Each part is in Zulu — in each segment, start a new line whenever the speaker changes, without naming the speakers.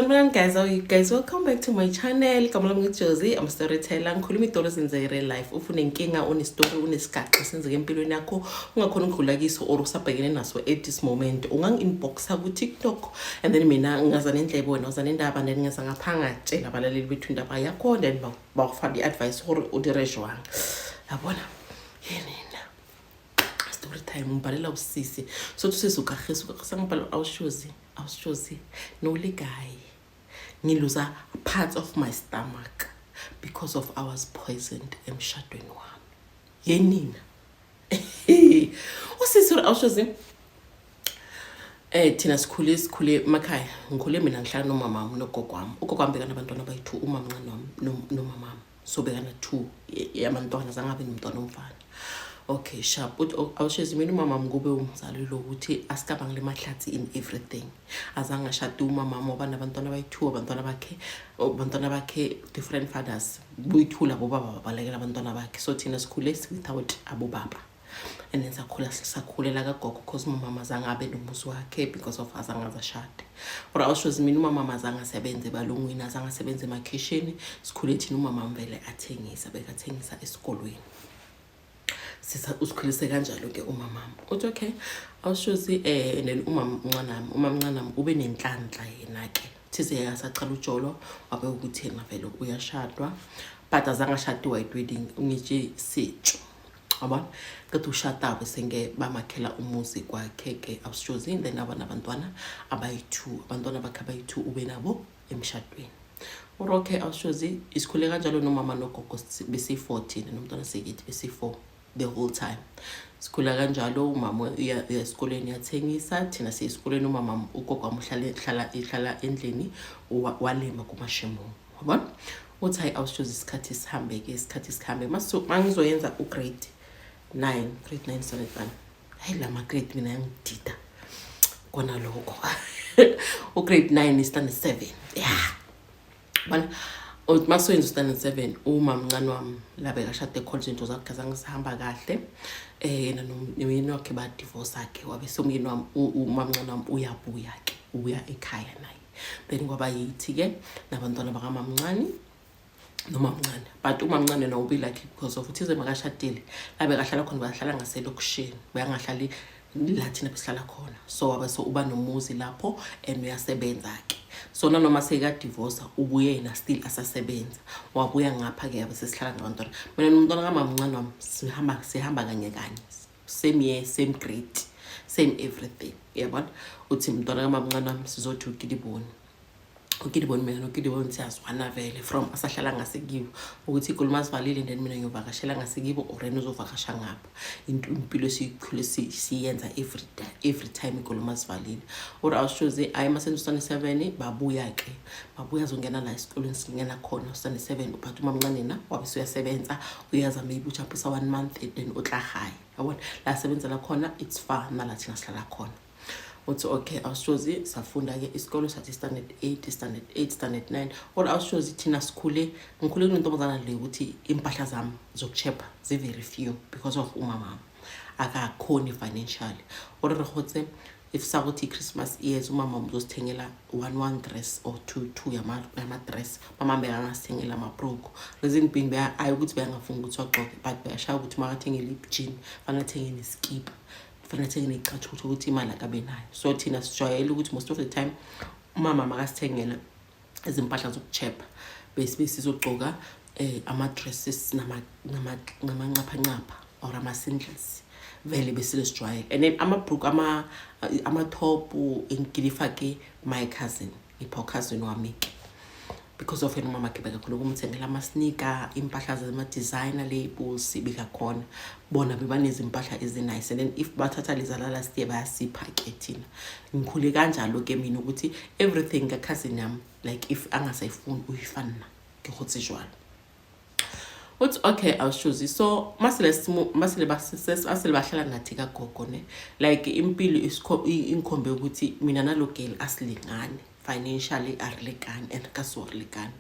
Sanibonani guys, how are you guys? Welcome back to my channel. Kamala Josie, I'm a storyteller. Ngikhuluma idolos in real life. Ufuna inkinga story unesigaxa senzeke empilweni yakho ungakhona ukudlula kiso or usabhekene naso at this moment. Ungangi-inboxa ku TikTok and then mina ngaza nendlebe wena uza nendaba and then ngaza ngaphanga tshela abalaleli bethu indaba yakho then bawufaka i-advice gore udire jwang. Yabona? Yenina. Story time ngibhalela usisi. So tusisi ukagisa ngibhala awushozi no ligayi. Ngiluza parts of my stomach because of I was poisoned emshadweni wami. Yenina. Usisi awushozi thina sikhule emakhaya. Ngikhule mina ngihlala nomama wami nogogo wami. Ugogo wami bekana abantwana abayi-2, umama mncane wami nomama wami. So bekana 2 yabantwana zangabe nomntwana omfana. Okay, sharp. Awushozi mina umama ngube umzali lokuthi asikabangile mahlathi in everything. Azange ashade umama ngoba nabantwana abayi-2 abantwana bakhe different fathers. Buyithula bobaba babalekela abantwana bakhe. So thina sikhule without abobaba. And then sakhulela kagogo because umama azange abe nomuzi wakhe because of azange azashade. Or awushozi mina umama azange asebenze balungwini, azange asebenze emakhishini. Sikhule thina umama mvele athengisa, bekathengisa esikolweni. Sisa usikhulise kanjalo ke umama. Uthi okay, awushozi then umama mncane ube nenhlanhla yena ke. Thize yakasaqala ujolo wabe ukuthi yena vele uyashadwa but azange ashade white wedding ngitshe sitsho. Yabona? Kathi ushada besenge bamakhela umuzi kwakhe ke awushozi then abantwana abayi-2 abantwana bakhe abayi-2 ube nabo emshadweni. Okay, awushozi isikhule kanjalo nomama nogogo besi-14 nomntwana sekithi besi-4 the whole time. Sikhula kanjalo umama esikoleni yathengisa thina siyesikoleni umama ugogo wami uhlala endlini walima kumashemo. Yabona? Uthi hayi awushozi isikhathi sihambe mangizoyenza grade 9 standard 1. Hayi lama grade mina ngidida kona lokho. Grade 9 standard 7. Yeah. Bana makusoyenza standard 7 umama mncane wami labeka shade college into zakhe zange sihamba kahle. Yena nomyeni wakhe ba divorce akhe wabe somyeni wami umama mncane wami uya ekhaya naye. Then kwaba yithi ke nabantwana baka mama mncane noma mncane but umama mncane no ubi like because of uthize makashadile labeka hlala khona bahlala ngaselokushini bayangahlali la thina besihlala khona. So wabe so uba nomuzi lapho and uyasebenza ke. So noma seka divorce ubuye yena still asasebenza. Wabuya ngapha ke yabe sesihlala nabantwana. Mina nomntwana kamama mncane wami sihamba kanye. Same year, same grade, same everything. Yabona? Uthi umntwana kamama mncane wami sizothi ukidiboni mina nokidiboni siyazwana vele from asahlala ngasekibo ukuthi ikhuluma sivalile then mina ngiyovakashela ngasekibo or yena uzovakasha ngapha. Impilo siyikhule siyenza every time ikhuluma sivalile. Or awushozi masenza stand 7 babuya zongena la esikoleni singena khona stand 7 but umama mncane na wabe uyasebenza uyaza maybe uchaphisa 1 month then utla high. Yabona? La sebenza la khona it's far nala thina sihlala khona. Uthi okay awushozi safunda ke isikolo sathi standard 8 standard 9 or awushozi thina ngikhule kunentombazana le ukuthi impahla zami zokuchepa very few because of umama akakhoni financially. Or rehotse if sakuthi Christmas years umama uzosithengela one dress or two yama dress mama beyangasithengela amabroku reason being ukuthi bayangafuna ukuthi wagqoke but bayashaya ukuthi makathengele ijini fanele skip fanele thengene iqathuthuthu ukuthi imali akabe nayo. So thina sijwayele ukuthi most of the time umama makasithengela izimpahla zokuchepa bese sizogcoka ama dresses namanqapha or ama singles vele bese sijwayele. And then amabrook ama top ngilifake my cousin cousin wami because of yena mama kebeka khona ukumthengela ama sneaker impahla zama designer labels sibika khona bona bebanezi impahla ezinice. And then if bathatha lezala last year bayasipha ke thina ngikhule kanjalo ke mina ukuthi everything ka cousin yami like if angasayifuni uyifana ngikhothi jwalo. Uthi okay awushozi so masele bahlala ngathi kagogo ne like impilo inkhombe ukuthi mina nalogel asilingane financially arilekani and kasorilekani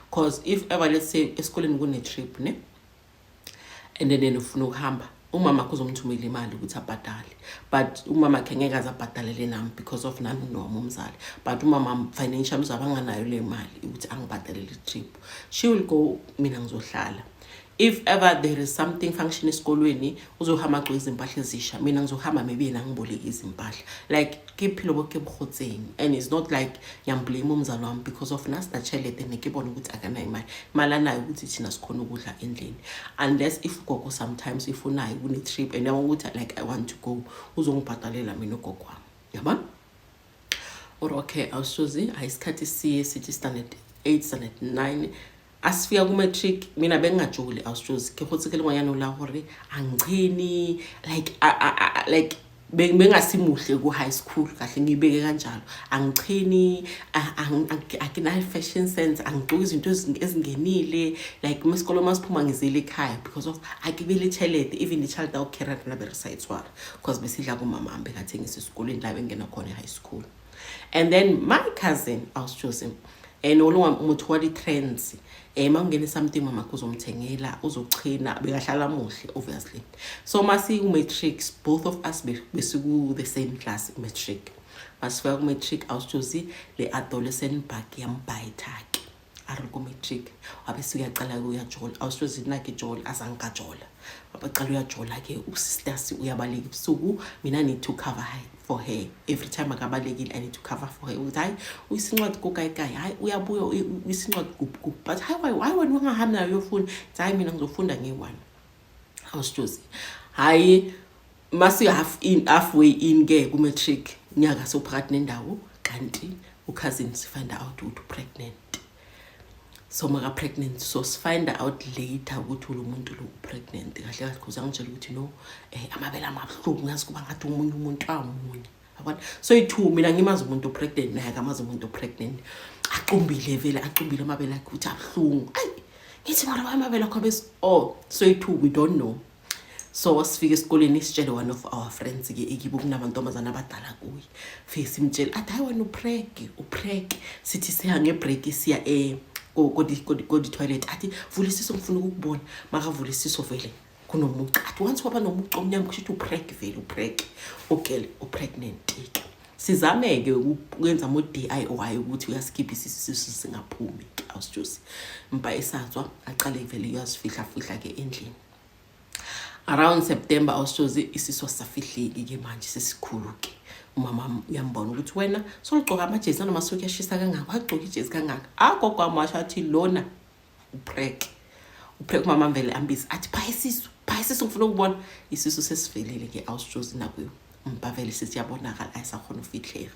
because if ever let's say esikoleni kune trip ne and then ufuna ukuhamba umama kuzomthumela imali ukuthi abhadale, but umama khe ngeke azabhadalele nami because of nami noma umzali, but umama financial uzabe anganayo le mali ukuthi angibhadalele trip. She will go, mina ngizohlala. If ever there is something function esikolweni uzohamba agcoka izimpahla ezisha, mina ngizohamba maybe yena ngiboleke izimpahla. Like kiphilo boke buhotseng, and it's not like ngiyamblame umzali wami because of nasta chelete nekibona ukuthi akanayo imali. Imali anayo ukuthi thina sikhona ukudla endlini, unless if gogo sometimes if unayo kune trip and ukuthi like I want to go, uzongibhadalela mina ugogo wami, yabona. Or okay, awusozi ayisikhathi sithi standard 8 standard 9 asifika ku matric, mina bengajoli awusozi ke khotse ke lengwanyana la hore angichini like bengasimuhle ku high school kahle ngibeke kanjalo, angichini akina fashion sense, angigcoka izinto ezingenile, like masikolo masiphuma ngizele ekhaya because of akibele chelete, even the child out care na be resides war because besidla ku mama ambe kathengisa esikoleni la bengena khona high school. And then my cousin I was chosen and olunga umuntu wa trends mangene something mama kuzomthengela uzochina bekahlala muhle obviously. So masi matrix, both of us besiku the same class matric. Masifika ku matric awusithi le adolescent bag yambayithaki ari ku matric abese uyaqala uyajola awusithi nake jola azangajola abaqala uyajola ke usisters uyabaleka ebusuku, mina need to cover her for her every time akabalekile, I need to cover for her ukuthi hayi uyisincwadi kukayikai, hayi uyabuya uyisincwadi gubhu, but why wena ungahambi nayo uyofunda, hayi mina ngizofunda nge1 awusithi hayi masi halfway in ke ku matric nyaka sophakathi nendawo kanti cousin find out ukuthi pregnant. So maka pregnant, so find out later ukuthi lo muntu lo pregnant kahle kahle because angitshela ukuthi no amabele amabhlungu ngazi kuba ngathi umuntu amunye yabona. So ithu mina ngimazi umuntu pregnant naye akamazi umuntu pregnant, aqumbile vele aqumbile amabele akhe ukuthi abhlungu, ayi ngithi mara amabele akho bese so ithu we don't know. So wasifika esikoleni sitshele one of our friends ke ekibo kunabantomazana abadala kuyi, face imtshela athi hayi wena upreg sithi sihange break siya go di toilet athi vulisiso ngifuna ukubona, maka vulisiso vele kunomuntu athi once waba nomuntu omnyama kusho upreg vele upreg okay upregnant ke sizameke ukwenza mo DIY ukuthi uyaskip isisu singaphumi awusijusi mba esatswa aqale vele uyasifihla ke endlini. Around September awusijozi isiso safihleki ke manje sesikhulu ke umama uyambona ukuthi wena soligcoka amajezi anamasoki ashisa kangaka, wagcoka ijezi kangaka, agogo amasha athi lona upreg mama vele ambisi athi phayisiso ngifuna ukubona isiso sesivelele ke awusijozi nakuyo mbavele sesiyabonakala ayisakhona ufihleka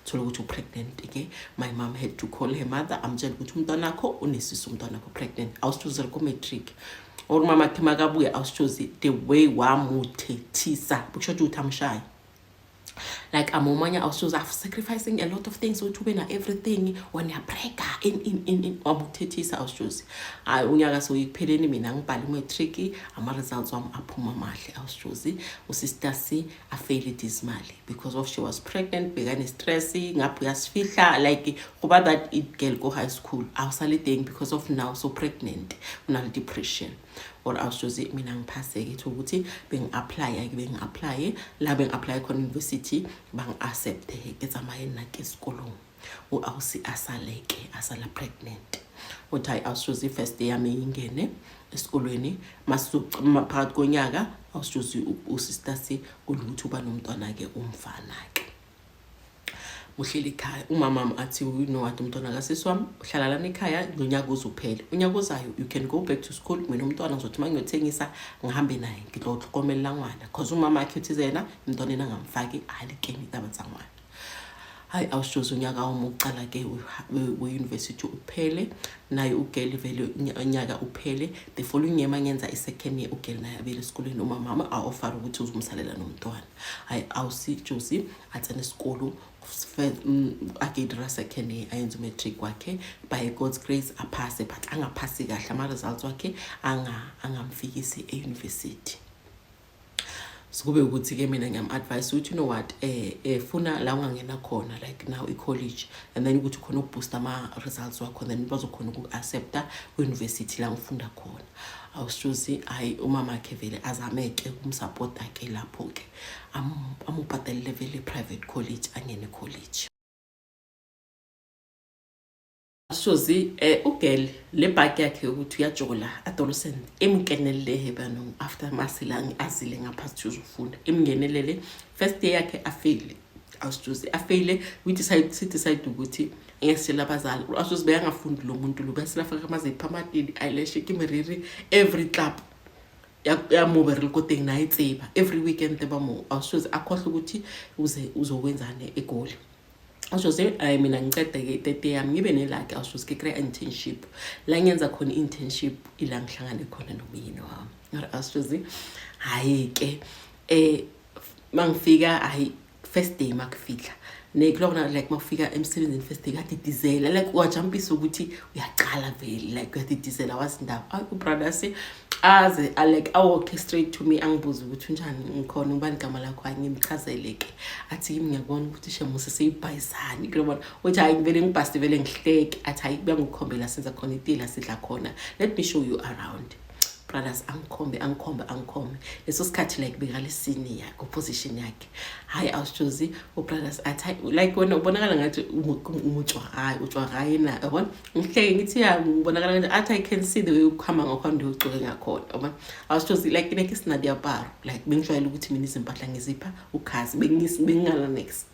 thola ukuthi upregnant ke. My mom had to call her mother amtshela ukuthi umntwana wakho unesiso, umntwana wakho pregnant awusijozi ku matric or mama thima kabuye awusijozi the way wamuthethisa kusho ukuthi amshaye like amomanya also I've sacrificing a lot of things to be na everything when you break in amuthethisa awusijozi hayi unyaka so ikupheleni mina ngibhala matric ama results wami aphuma mahle awusijozi usisters a failed this mali because of she was pregnant, begane stress ngapha uyasifihla like kuba that it girl go high school awusaliding because of now so pregnant una depression or awusijozi mina ngiphaseke to ukuthi bengi-apply la bengi-apply khona university bang accept ezamayenna ke esikolweni awusi asala pregnant uthi awusijozi first day yami ingene esikolweni phakathi konyaka awusijozi usisters ukuthi uba nomntwana ke umfana ke uhleli ekhaya. Umama athi you know what umntwana kasiswami uhlala lana ekhaya ngonyaka uzophela, unyaka ozayo you can go back to school, mina umntwana ngizothi mangiyothengisa ngihambe naye ngidlokomela ngwana because umama akhe uthi zena umntwana engamfaki alikeni tabatsangwana. Hayi awusijozi unyaka umuqala ke we-university uphele naye ugeli vele unyaka uphele. The following year mangenza i-second year ugeli naye abele esikoleni umama a-offer ukuthi uzomsalela nomntwana. Hayi awusijozi athana isikolo akidra second year ayenza matric wakhe by God's grace aphase but angaphasi kahle ama results wakhe angamfikisi e-university. Sikube ukuthi ke mina ngiyam-advise ukuthi you know what funa la ungangena khona like now i-college and then ukuthi khona ukuboosta ama-results wakho then bazokhona uku-accepta ku-university la ngifunda khona. Awushuzi hayi umama akhe vele azameke ukumsupporta ke lapho ke amubhatalele vele private college angene college. Shozi ugel le bag yakhe ukuthi uyajola adolescent emngenelele hebano after masilang azile ngaphansi uzofunda emngenelele first year yakhe afile. Awushuzi afile we decide ukuthi ngesitshela abazali awushuzi beyangafundi lo muntu lo bese lafaka amazipha amadini eyelash kimeriri every club ya mobile kodwa na itseba every weekend tebamo. Awushuzi akhohle ukuthi uzokwenzane egoli. Awushuzi mina ngicede ke 30 yami ngibe nelake awushuzi ke create internship la ngenza khona internship ila ngihlangane khona nomyeni wami. Awushuzi hayi ke mangifika hayi first day makufika nekulona like makufika emsebenzini first day kade diesel like wajumpisa ukuthi uyaqala vele like kade diesel wasindaba ay ubrothers aze like awalk straight to me angibuza ukuthi unjani ngikhona ubani igama lakho angimchazele ke athi kimi ngiyabona ukuthi shemuse seyibhayisani kulobona uthi hayi vele ngibhasti vele ngihleke athi hayi kuya ngikhombela senza khona itila sidla khona let me show you around. Brothers angikhombe leso sikhathi like bekale senior yakhe position yakhe hayi awushuzi ubrothers athi like wena ubonakala ngathi utswa hayi na yabona ngihleke ngithi ya ubonakala ngathi athi I can see the way ukhama ngakhona ucoke ngakhona yabona awushuzi like neke sinadia bar like bengijwayele ukuthi mina izimpahla ngizipha ukhazi bengingala next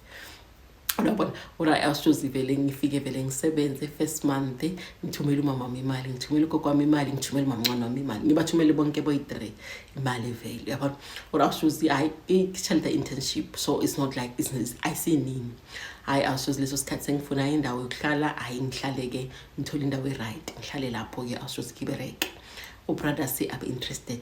uyabona ora awushuzi vele ngifike vele ngisebenze first month ngithumela umama imali ngithumela ugogo wami imali ngithumela umamncane wami imali ngibathumele bonke boyi3 imali vele yabona ora awushuzi i-child internship so it's not like business I see nini hayi awushuzi leso sikhathi sengifuna indawo yokuhlala hayi ngihlale ke ngithola indawo right ngihlale lapho ke awushuzi kibereke ubrothers abe interested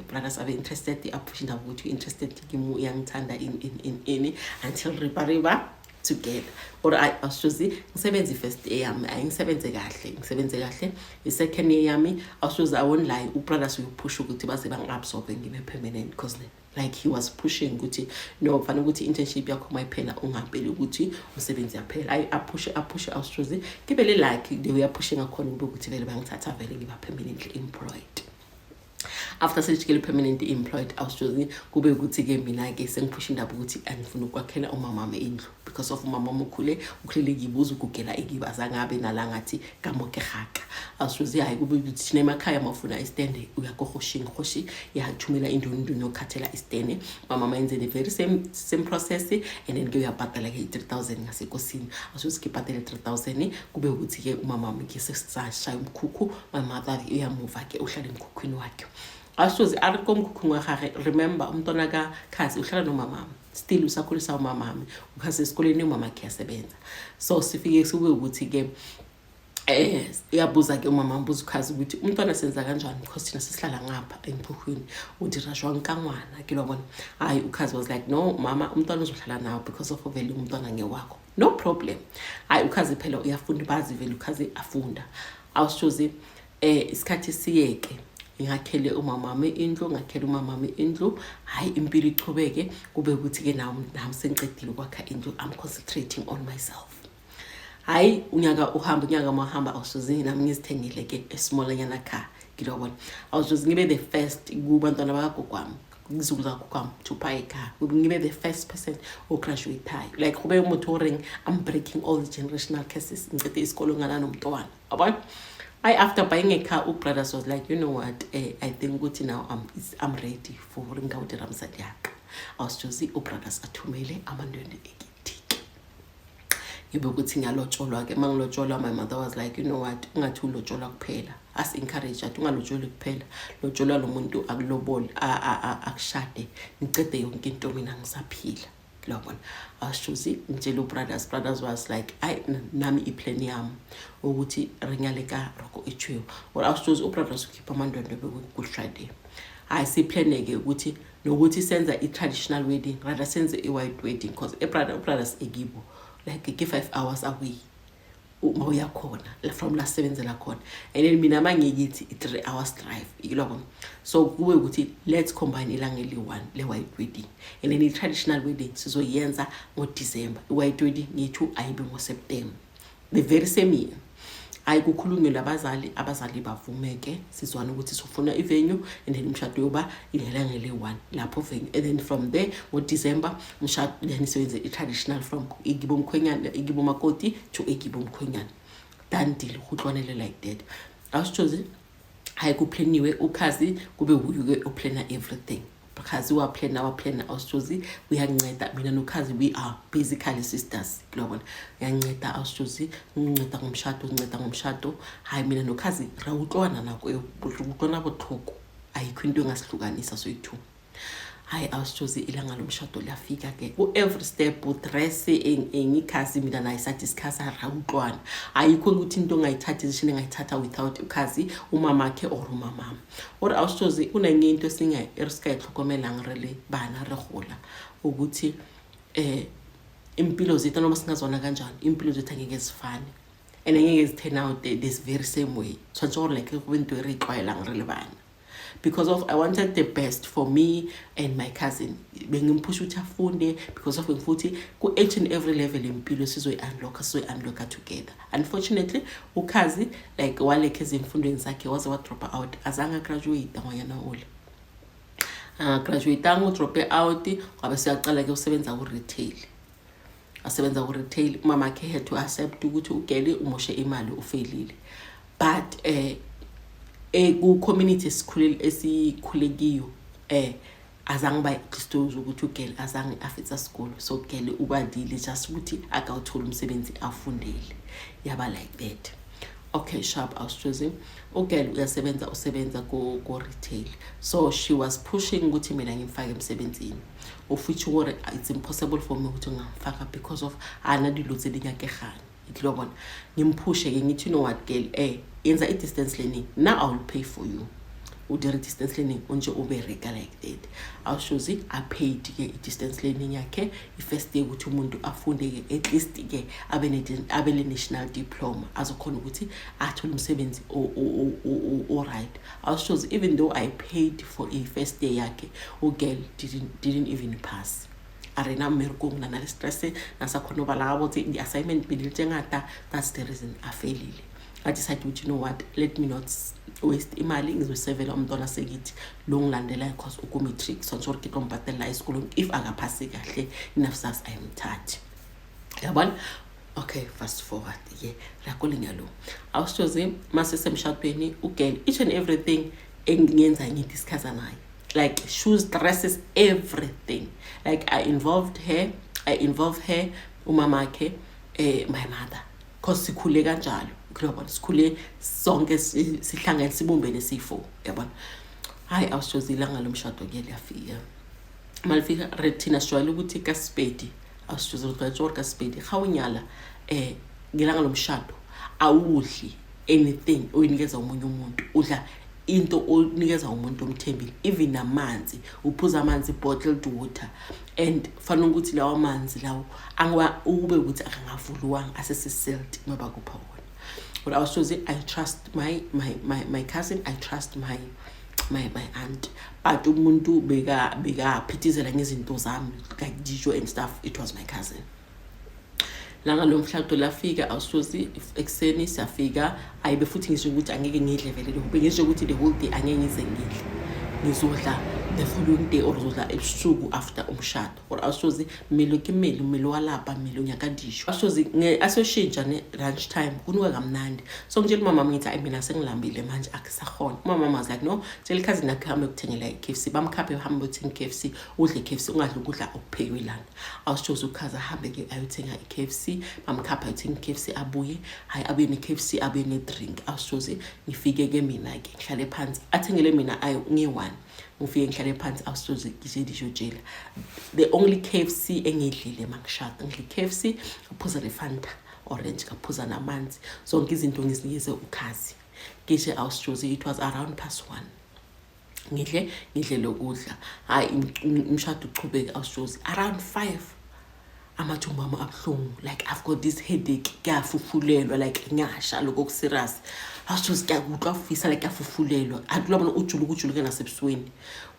brothers abe interested apushinda ukuthi interested kimi uyangithanda in until riba together or awushuzi ngisebenza first year yami ayingisebenze kahle i-second year yami awushuzi awon lie ubrothers uyopush ukuthi baze bangabsorbe ngibe permanent because like he was pushing ukuthi no fanele ukuthi internship yakho mayiphela ungapheli ukuthi umsebenzi yaphela apushe awushuzi kibele like they were pushing akhona ukuthi vele bangithatha vele ngiba permanently employed. After sejikele permanently employed awushuzi kube ukuthi ke mina ke sengiphusha indaba ukuthi angifuna ukwakhela umama wami indlu because of umama wami ukhulele ngibuza ukugela ekiba zangabe nalangathi kamoke haka awushuzi hayi kube ukuthi thina emakhaya mafuna istende uyakohoshi yathumela indundu nokhathela istende mama mayenze the very same process and then ke uyabhadala ke 3000 ngasekosini awushuzi ke bhadala 3000 kube ukuthi ke umama wami ke sesashaya umkhukhu my mother uyamuva ke uhlala emkhukhwini wakhe. Awushuzi arikomkhukhu ngahare remember umntwana ka khazi uhlala nomama still usakhulisa umama wami ukhazi esikoleni umama akhe yasebenza so sifike kube ukuthi ke uyabuza ke umama mbuza ukhazi ukuthi umntwana senza kanjani because thina sisihlala ngapha emkhukhwini uthi rashwa nkangwana ke lobona hayi ukhazi was like no mama umntwana uzohlala nawe because of vele umntwana ngewakho no problem hayi ukhazi phela uyafunda bazi vele ukhazi afunda awushuzi isikhathi siyeke ngakhele umama wami indlu ngakhele umama wami indlu hayi impilo ichubeke kube ukuthi ke nami sengiqedile kwakha indlu I'm concentrating on myself hayi unyaka mahamba awushuzi nami ngizithengile ke esmallanyana car kilobona awushuzi ngibe the first kubantwana bakagogo wami ngizulu zakho kwami to buy a car ngibe the first person who graduate high like kube motoring I'm breaking all the generational curses ngicede isikolo ngana nomntwana yabona. After buying a car, brothers was like, you know what? I think good now I'm ready for ngawude ramsadi yakhe. Awushuzi brothers athumele amandwendwe ekithi. Ngibe ukuthi ngiyalotsholwa ke mangilotsholwa my mother was like, you know what? Ungathi ulotsholwa kuphela. As encourage athi ungalotsholi kuphela. Lotsholwa lo muntu akulobole akushade. Ngicede yonke into mina ngisaphila. Lobona awushuzi ngitshela brothers was like nami iplan yami ukuthi rinyaleka roko ichiwe or awushuzi brothers ukhipha amandwendwe ku Friday hayi siplaneke ukuthi nokuthi senza i-traditional wedding rather senze i-white wedding because brothers egibo like ke 5 hours away uma uyakhona from la sebenzela khona, and then mina mangiyithi 3 hours drive yiloko. So kube ukuthi let's combine ilanga eli-1 le-white wedding, and then i-traditional wedding sizoyenza ngo-December, i-white wedding yethu ayibe ngo-September the very same year. Hayi kukhulunywe labazali, abazali bavumeke, sizwana ukuthi sifuna i-venue, and then umshado yoba ilanga le-1 lapho venue, and then from there ngo-December umshado then siwenze i-traditional from igibo mkhwenyana, igibo makoti to igibo mkhwenyana. Done deal, kuhlwanele like that. Awusithozi hayi kuplaniwe ukhazi kube uyuke uplana everything. Because we are planning awusithozi uyanceda mina nokhazi, we are basically sisters global. Uyanceda awusithozi, unceda ngomshado, hayi mina nokhazi rawutlwana nako utlwana bothoko, ayikho into engasihlukanisa soyi-2. Hayi awusithozi ilanga lomshado lafika ke every step udress engikhazi mina naye sadiscuss rawutlwana, ayikho ukuthi into ongayithatha decision engayithatha without ukhazi umamakhe or umamama. Or awusithozi unenye into esingayihlokomela ngirele bana regola ukuthi impilo zethu noma singazona kanjani, impilo zethu angeke zifane, and angeke turn out this very same way. So like when to require ngirele bana, because of I wanted the best for me and my cousin. Bengimpusha ukuthi afunde because of futhi ku each and every level impilo sizoyi-unlocka together. Unfortunately ukhazi like walekhe ezimfundweni zakhe waze wa drop out, azange graduate ngoyana ule. Graduate drop out kwabe siyaqala ke usebenza ku retail. Asebenza ku retail, mama ke had to accept ukuthi ugele umoshe imali ufailile. But ku community esikhulekiyo azange bayixtose ukuthi ugele azange afitsa school, so ugele ubadile just ukuthi akawuthola umsebenzi afundele yaba like that. Okay, sharp awusithozi ugele usebenza ku retail, so she was pushing ukuthi mina ngimfake emsebenzini, of which it's impossible for me ukuthi ngamfaka because of anadilutse linyakegana. Iklobona ngimphushe ke ngithi, you know what girl, yenza i-distance learning, now I will pay for you. Udere distance learning unje ubereka like that. Awushozi I paid ke i-distance learning yakhe i-first day ukuthi umuntu afunde ke at least ke abe national diploma azokhona ukuthi athole umsebenzi all right. Awushozi even though I paid for a first day yakhe, girl didn't even pass. Arena merkong na nale stress nasakhona bala ukuthi the assignment bilite ngata, that's the reason I failed. I decided, you know what, let me not waste imali ngizosevela umntwana sekithi lo ngilandela because ukumatric so ngizorike kompatela esikolweni if akaphasi kahle nafsas ayimthathi yabona. Okay, fast forward la kolingalo awusithozi mase semshadweni ugel each and everything engiyenza ngidiscuss naye, like shoes, dresses, everything. Like I involved her umamakhe, my mother, cause sikhule kanjalo yabona, sikhule sonke sihlangene sibumbene si4 yabona. Hayi awusithozi ilanga lomshado ke liyafika, malifika retina sijwayele ukuthi kaSpedi, awusithozi ukuthi kaSpedi khawunyala ngelanga lomshado awudli anything oyinikeza umunye umuntu, udla into onikeza umuntu omthembile, even amanzi uphuza amanzi bottled water, and fanele ukuthi lawo amanzi lawo angiba ube ukuthi akangavulwanga asesisealed ngoba kupha wona. But I was say I trust my cousin, I trust my aunt, but umuntu bega phithizela ngezinto zami like dijo and stuff, it was my cousin. Langa lomshado lafika awusozi ekseni siyafika, ayibe futhi ngisho ukuthi angeke ngidle vele lokho, ngisho ukuthi the whole day angeke ngize ngidle, ngizodla the following day or ngizodla ebusuku after umshado. Or awusozi milo walapha milo nyakadisho awusozi asoshintsha ne lunch time kunuka kamnandi. So ngitshela mama ngithi ayi mina sengilambile manje akusakhona. Mama was like no, tell cousin yakhe hambe ukuthengela iKFC, bamkhaphe hambe uthenga iKFC, udle iKFC, ungadli ukudla okuphekwe lana. Awusozi ukhaza hambe ke ayothenga iKFC, bamkhaphe ayothenga iKFC abuye, hayi abuye neKFC abuye ne-drink. Awusozi ngifike ke mina ke ngihlale phansi athengele mina ayo nge1 ngifike ngihlale phansi awusozi ngizedishojela. The only KFC engidlile makshada ngidle KFC ngaphuza le-Fanta orange ngaphuza namanzi, zonke izinto ngizinikeze ukhazi. Ngisho awusozi it was around 1:30 ngidle lokudla, hayi umshado uchubeke awusozi around 5 amathumbu ami abuhlungu, like I've got this headache, kuyafufulelwa, like ngiyasha lokho serious. Awusuze kuyakuhlwa ufisa like kuyafufulelwa. Athi lobona ujuluke nasebusweni.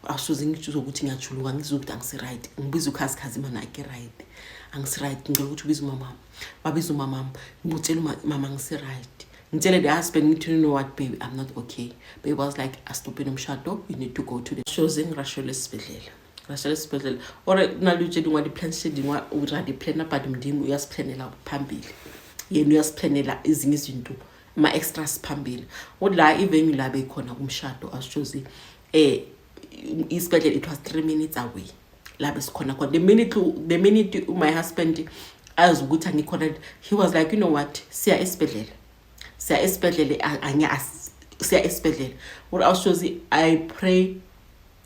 Awusuze ngithuza ukuthi ngiyajuluka, ngizwe ukuthi angisi-right. Ngibiza ukhazikhazi mana ake-right. Angisi-right, ngicela ukuthi ubize umama. Babiza umama, ngibutshela mama ngisi-right. Ngitshele the husband ngithi, you know what baby, I'm not okay. Baby was like, asitophe nomshado, you need to go to the shows ngirashele esibhedlela. Rashele esibhedlela. Ore nalutshela ngwa di-plan shedding wa uradi plan but mdimu uyasiplanela phambili. Yena uyasiplanela ezinye izinto ma extras phambili. Odla even la bekhona kumshado ashozi isibhedlela, it was 3 minutes away. La besikhona khona. The minute my husband azi ukuthi angikhona, he was like, you know what, siya esibhedlela. Siya esibhedlela. What ashozi, I pray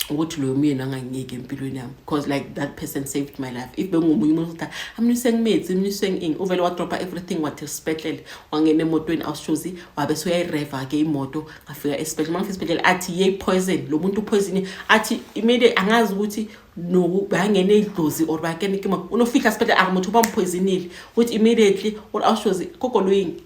ukuthi lo mina angangeke empilweni yami, because like that person saved my life. If bengumunye umuntu uthi amniseng methi amniseng ing uvele wa drop everything wathi esibhedlela, wangena emotweni awushozi wabe so yayireva ke imoto ngafika esibhedlela. Mangifika esibhedlela athi yey poison, lo muntu poison, athi immediate angazi ukuthi no bangene idlozi or bakene kima unofika esibhedlela akamuntu bampoisonile, ukuthi immediately or awushozi koko loying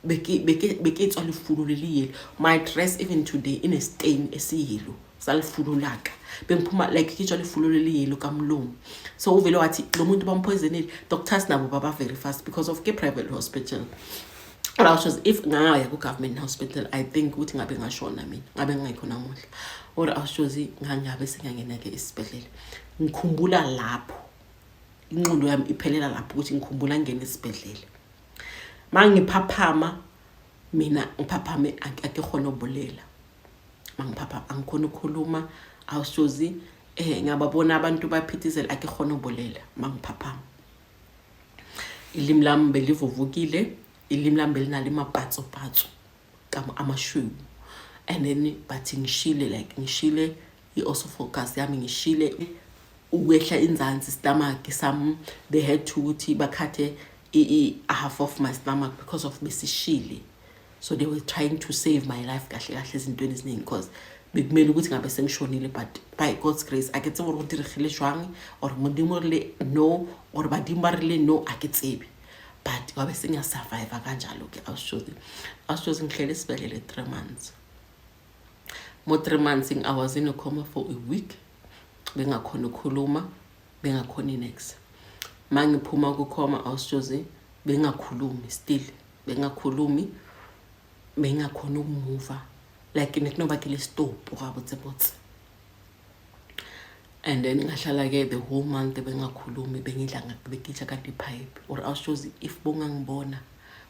beketswa lifulo leliyelo. My dress even today in a stain esiyelo salifulo laka bengiphuma like kitshwa lifulo leliyelo kamlungu. So uvelo wathi lo muntu bampoisonile. Doctors nabo baba very fast because of ke private hospital. Or also if ngaya ku government hospital, I think ukuthi ngabe ngashona mina, ngabe ngingayikhona muhle. Or also ngangabe singangena ke esibhedlela. Ngikhumbula lapho inqondo yami iphelela lapho ukuthi ngikhumbula ngene esibhedlela. Mangiphaphama mina ngiphaphame akekhona obolela. Mangiphaphama angikhona ukukhuluma awusozi ngababona abantu baphithizela akekhona obolela mangiphaphama. Ilimi lami belivuvukile, ilimi lami belinalo amapatso kama amashwe. And then bathi ngishile like ngishile also focus yami ngishile ukwehla inzansi stomach sami. They had to ukuthi bakhathe half of my stomach because of besishile. So they were trying to save my life kahle ezintweni eziningi because bekumele ukuthi ngabe sengishonile, but by God's grace aketse gore go dirigile jwang or modimo le no or badimo ba rile no aketsebe, but wabe senga survive kanjalo ke awushozi ngihlele esibhedlela 3 months. Mo 3 months I was in a coma for a week. Bengakhona ukukhuluma, bengakhona next. Mangiphuma ku coma awushozi bengakhulumi still, bengakhulumi, bengakhona ukumuva like nekunoba ke le stop ukabotse. And then ngahlala ke the whole month bengakhulumi, bengidla ngakubekitha kanti pipe or awushozi if bongangibona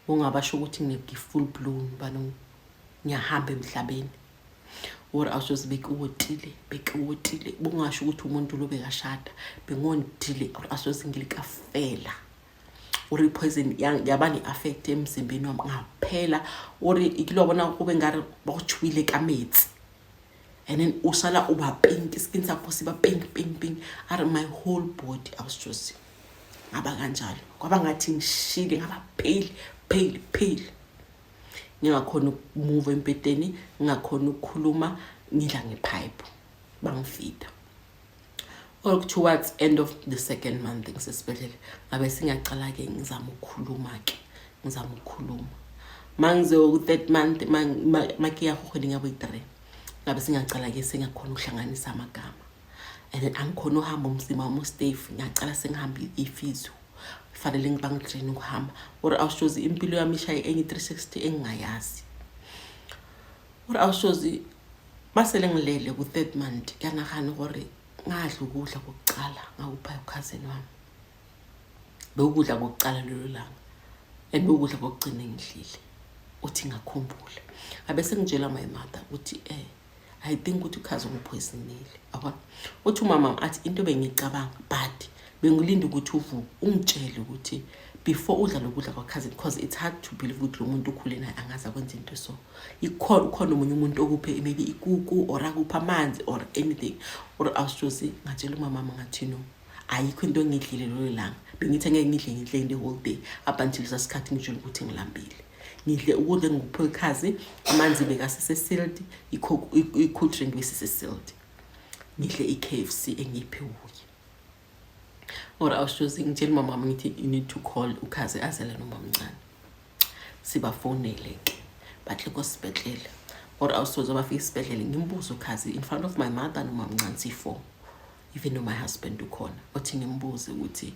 bongabasho ukuthi ngeke full blown bano ngiyahamba emhlabeni. Or awushozi bekuwotile bungasho ukuthi umuntu lo bekashada bengondile or awushozi ngilikafela. Uri poison yabani affect emzimbeni wami ngaphela, uri ikilobona kube ngare bawuchwile kametsi. And then usala uba pink, skin sakho siba pink. Are my whole body awushozi ngaba kanjalo. Kwaba ngathi ngishile ngaba pale. Ngingakhona ukumove empeteni, ngingakhona ukukhuluma, ngidla ngepipe bangifida. Or towards end of the 2nd month ngisesibhedlela ngabe singaqala ke ngizama ukukhuluma. Mangize ku 3rd month makiya khona ngabo 3 ngabe singaqala ke sengakhona ukuhlanganisa amagama. And then angikhona uhamba umzima wami Steve, ngiyacala sengihamba ifizo fanele ngibangitrain ukuhamba. Or awushozi impilo yami ishaye enye 360 engingayazi. Or awushozi masele ngilele ku 3rd month kanahana gore ngadla ukudla kokuqala ngakupha ukhazeni wami. Bekudla kokuqala lelo langa and bekudla kokugcina ngidlile uthi ngakhumbula. Abese ngitshela my mother uthi I think ukuthi ukhazi ngiphoisinile. Yabona uthi umama athi into bengicabanga but bengilinda ukuthi uvuke ungitshele ukuthi before udla lokudla kwakhazi, because it's hard to believe ukuthi lo muntu ukhule naye angaza kwenza into so. Ikhona umunye umuntu okuphe maybe ikuku or akupha amanzi or anything. Or awushozi ngatshela umama ngathi no, ayikho into engidlile lo langa. Bengithi ngeke ngidle the whole day up until sasikhathi ngijule ukuthi ngilambile. Ngidle ukudla ngikuphe ikhazi, amanzi bekasese sealed, i-cool drink besese sealed. Ngidle i-KFC engiphe uyi. or I was choosing ngitshela mama ngithi you need to call ukhazi azela noma mncane sibafonele ke bahle kosibedlela or I was told abafika isibedlela ngimbuza ukhazi in front of my mother noma mncane si4 even though my husband ukhona othi ngimbuze ukuthi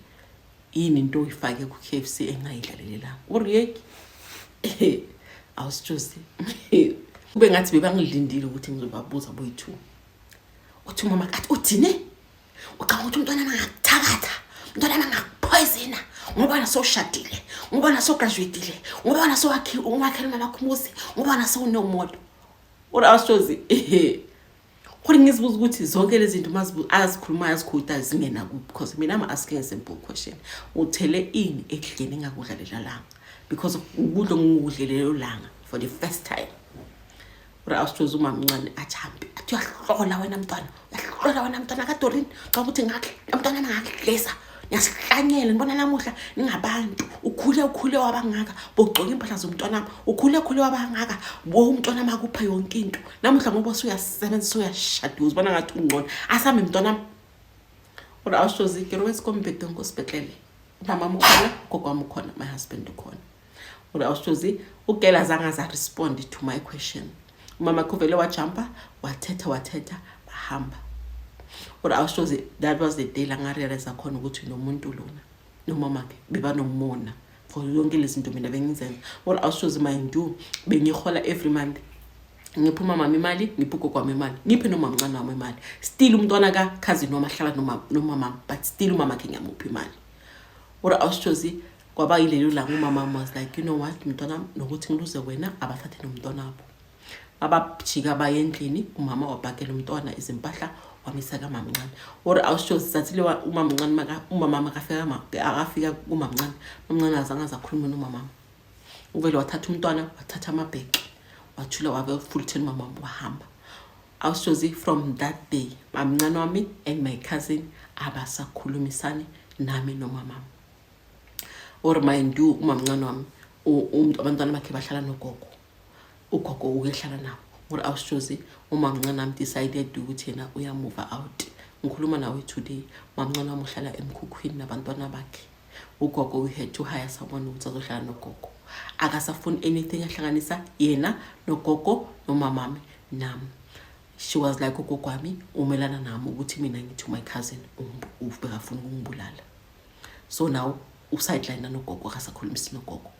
yini into oyifake ku KFC engayidlalelela uriyeki I was choosing kube ngathi bebangilindile ukuthi ngizobabuza boy2 uthi mama kathi uthine ucanga ukuthi umntwana angakuthakatha umntwana angakupoisona ngoba nasoshadile ngoba nasograduateile ngoba nasowakhi ungakhela malakhumuzi ngoba nasonomoto urashozi kodwa ngizibuza ukuthi zonke lezi zinto azikhuluma azikhutha zingena ku because mina am asking a simple question uthele ini ekudleni engakudlalela langa because ukudla ngikudlelelo langa for the first time urashozi uma mncane achambe athi uyahlola wena mntwana uyahlola wena mntwana kaDorin xa ukuthi ngakhe umntwana angakudlesa niyasihlanyela ngibona namuhla ningabantu ukhule wabangaka bogcoka impahla zomntwana ukhule wabangaka bo umntwana makupha yonke into namuhla ngoba usuyasebenza uyashada uzibona ngathi ungcono asame umntwana ora awushozi ke wesikombhede ngosibedlele mama ukhona gogokwami ukhona my husband ukhona ora awushozi ugela zanga za respond to my question mama kuvele wajumpa wathetha bahamba or I was sure that was the day la ngarealize khona ukuthi nomuntu lona nomama ke beba nomona for yonke lezinto mina bengizenza or I was sure mind bengihola every month ngipha mama imali ngipha gogokwami imali ngiphe noma mncane wami imali still umntwana ka cousin noma hlala nomama but still umama ke ngiyamupha imali or I was sure kwaba yilelo la umama was like you know what mntwana nokuthi ngiluze wena abathathe nomntwana wabo abajika bayendlini umama wabhakela umntwana izimpahla wamisaka mama mncane or awusho sizathile umama mncane umama akafika umama mncane umncane azange azakhuluma nomama uvele wathatha umntwana wathatha amabheki wathula wabe full 10 mama wahamba awusho from that day mncane wami and my cousin abasakhulumisani nami nomama or mind you umama mncane wami abantwana bakhe bahlala nogogo ugogo ukehlala nawo or awushozi uma mncane am decided ukuthi yena uya move out ngikhuluma nawe today mamncane wami uhlala emkhukhwini nabantwana bakhe ugogo we had to hire someone ukuthi azohlala nogogo akasafuni anything ehlanganisa yena nogogo nomamami nami she was like ugogo wami umelana nami ukuthi mina ngithi my cousin ubekafuna ukungibulala so now usideline nogogo akasakhulumisi nogogo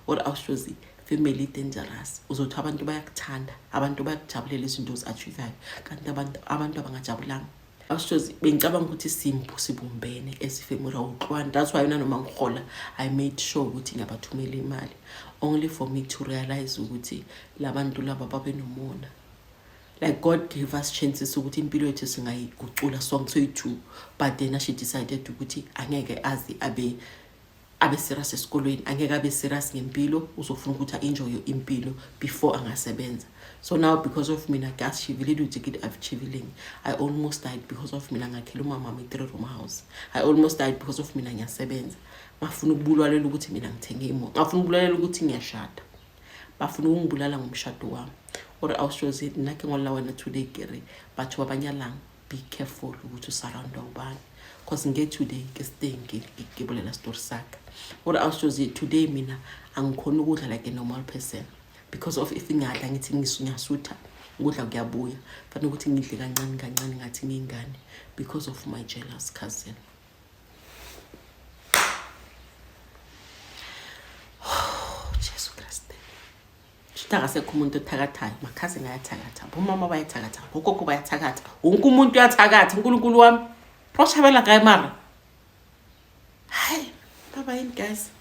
or awushozi family dangerous uzothi abantu bayakuthanda abantu bayakujabulela izinto ozachivayo kanti abantu abangajabulanga awushozi bengicabanga ukuthi sibumbene as family uxwana that's why mina noma ngihola I made sure ukuthi ngiyabathumela imali only for me to realize ukuthi labantu laba babe nomona like God gave us chances ukuthi impilo yethu singayigucula sonke soyi2 but then she decided ukuthi angeke azi abe serious esikolweni angeke abe serious ngempilo uzofuna ukuthi enjoy impilo before angasebenza so now because of mina gas she really do take it achieving I almost died because of mina ngakhela umama wami 3-room house I almost died because of mina ngiyasebenza ngafuna ukubulalela ukuthi mina ngithenge imoto ngafuna ukubulalela ukuthi ngiyashada bafuna ukungibulala ngomshado wami or awushozi nake ngola wena today kere bathu babanyalanga be careful ukuthi usurround ubani because nge today ke stay ngibulela story sakhe or awushozi today mina angikhona ukudla like a normal person because of if ngadla ngithi ngisunyasutha ukudla kuyabuya fanele ukuthi ngidle kancane ngathi ngingane because of my jealous cousin. Jesus Christ. Shitaka sekumuntu othakathayo makhasi ngayathakatha bomama bayathakatha gogogo bayathakatha wonke umuntu uyathakatha uNkulunkulu wami proshabela kayi mara hi bye bye guys.